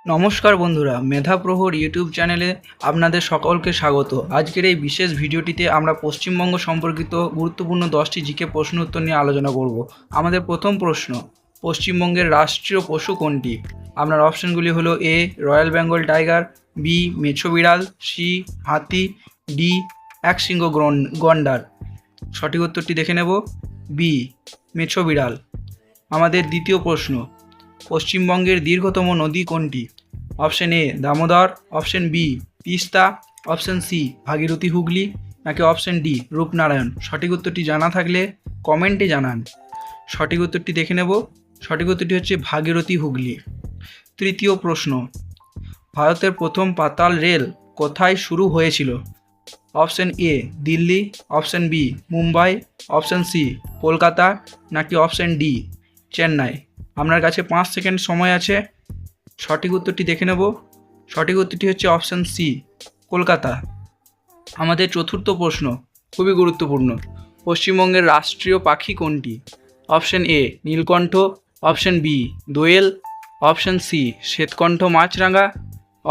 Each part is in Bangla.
নমস্কার বন্ধুরা, মেধা প্রহর ইউটিউব চ্যানেলে আপনাদের সকলকে স্বাগত। আজকের এই বিশেষ ভিডিওটিতে আমরা পশ্চিমবঙ্গ সম্পর্কিত গুরুত্বপূর্ণ 10টি জিকে প্রশ্ন উত্তর নিয়ে আলোচনা করব। আমাদের প্রথম প্রশ্ন, পশ্চিমবঙ্গের রাষ্ট্রীয় পশু কোনটি? আপনার অপশনগুলি হলো: এ রয়্যাল বেঙ্গল টাইগার, বি মেছো বিড়াল, সি হাতি, ডি একশৃঙ্গ গন্ডার। সঠিক উত্তরটি দেখে নেব, বি মেছো বিড়াল। আমাদের দ্বিতীয় প্রশ্ন, পশ্চিমবঙ্গের দীর্ঘতম নদী কোনটি? Option A Damodar, option B Teesta, option C Bhagirathi Hooghly, নাকি অপশন ডি রূপনারায়ণ। সঠিক উত্তরটি জানা থাকলে কমেন্টে জানান। সঠিক উত্তরটি দেখে নেব, সঠিক উত্তরটি হচ্ছে ভাগীরথী হুগলি। তৃতীয় প্রশ্ন, ভারতের প্রথম পাতাল রেল কোথায় শুরু হয়েছিল? Option A Delhi, option B Mumbai, option C Kolkata, নাকি অপশন ডি চেন্নাই। আপনার কাছে 5 সেকেন্ড সময় আছে, সঠিক উত্তরটি দেখে নেব। সঠিক উত্তরটি হচ্ছে অপশন সি কলকাতা। আমাদের চতুর্থ প্রশ্ন খুবই গুরুত্বপূর্ণ, পশ্চিমবঙ্গের রাষ্ট্রীয় পাখি কোনটি? অপশন এ নীলকণ্ঠ, অপশন বি দোয়েল, অপশন সি শ্বেতকণ্ঠ মাছরাঙা,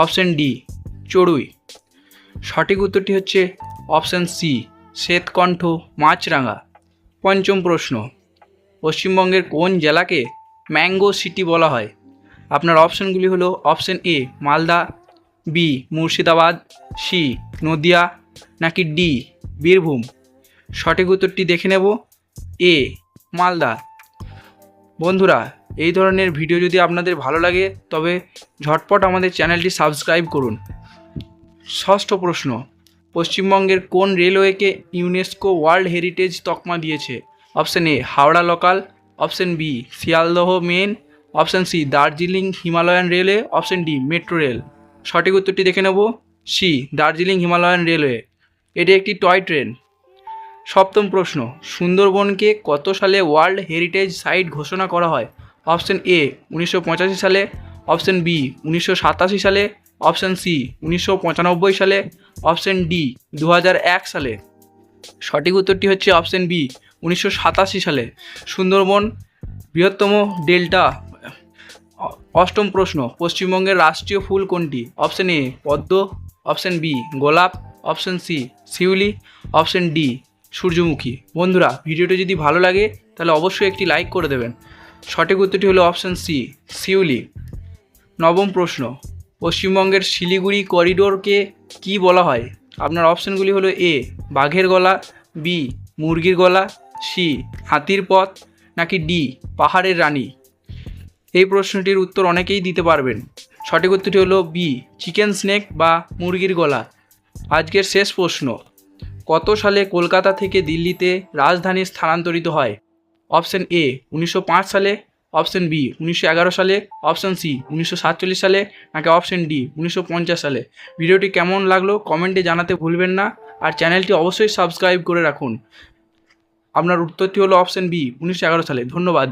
অপশন ডি চড়ুই। সঠিক উত্তরটি হচ্ছে অপশন সি শ্বেতকণ্ঠ মাছরাঙা। পঞ্চম প্রশ্ন, পশ্চিমবঙ্গের কোন জেলাকে ম্যাঙ্গো সিটি বলা হয়? আপনার অপশনগুলি হলো: option A Malda, B Murshidabad, C Nadia, নাকি ডি বীরভূম। সঠিক উত্তরটি দেখে নেব, এ মালদা। বন্ধুরা, এই ধরনের ভিডিও যদি আপনাদের ভালো লাগে তবে ঝটপট আমাদের চ্যানেলটি সাবস্ক্রাইব করুন। ষষ্ঠ প্রশ্ন, পশ্চিমবঙ্গের কোন রেলওয়েকে ইউনেস্কো ওয়ার্ল্ড হেরিটেজ তকমা দিয়েছে? Option A Howrah local, option B Sealdah main, option C Darjeeling Himalayan railway, option D metro rail. সঠিক উত্তরটি দেখে নেব, সি দার্জিলিং হিমালয়ান রেলওয়ে। এটি একটি টয় ট্রেন। সপ্তম প্রশ্ন, সুন্দরবনকে কত সালে ওয়ার্ল্ড হেরিটেজ সাইট ঘোষণা করা হয়? অপশন এ 1985 সালে, অপশন বি 1987 সালে, অপশন সি 1995 সালে, অপশন ডি 2001 সালে। সঠিক উত্তরটি হচ্ছে অপশন বি 1987 সালে। সুন্দরবন বৃহত্তম ডেল্টা। অষ্টম প্রশ্ন, পশ্চিমবঙ্গের রাষ্ট্রীয় ফুল কোনটি? অপশন এ পদ্ম, অপশন বি গোলাপ, অপশন সি শিউলি, অপশন ডি সূর্যমুখী। বন্ধুরা, ভিডিওটি যদি ভালো লাগে তাহলে অবশ্যই একটি লাইক করে দেবেন। সঠিক উত্তরটি হলো অপশন সি শিউলি। নবম প্রশ্ন, পশ্চিমবঙ্গের শিলিগুড়ি করিডোরকে কি বলা হয়? আপনার অপশনগুলি হলো: এ বাঘের গলা, বি মুরগির গলা, সি হাতির পথ, নাকি ডি পাহাড়ের রানী। এই প্রশ্নটির উত্তর অনেকেই দিতে পারবেন। সঠিক উত্তরটি হলো বি চিকেন স্নেক বা মুরগির গলা। আজকের শেষ প্রশ্ন, কত সালে কলকাতা থেকে দিল্লিতে রাজধানী স্থানান্তরিত হয়? অপশন এ 1905 সালে, অপশন বি 1911 সালে, অপশন সি 1947 সালে, নাকি অপশন ডি 1950 সালে। ভিডিওটি কেমন লাগলো কমেন্টে জানাতে ভুলবেন না, আর চ্যানেলটি অবশ্যই সাবস্ক্রাইব করে রাখুন। আপনার উত্তরটি হলো অপশন বি 1911 সালে। ধন্যবাদ।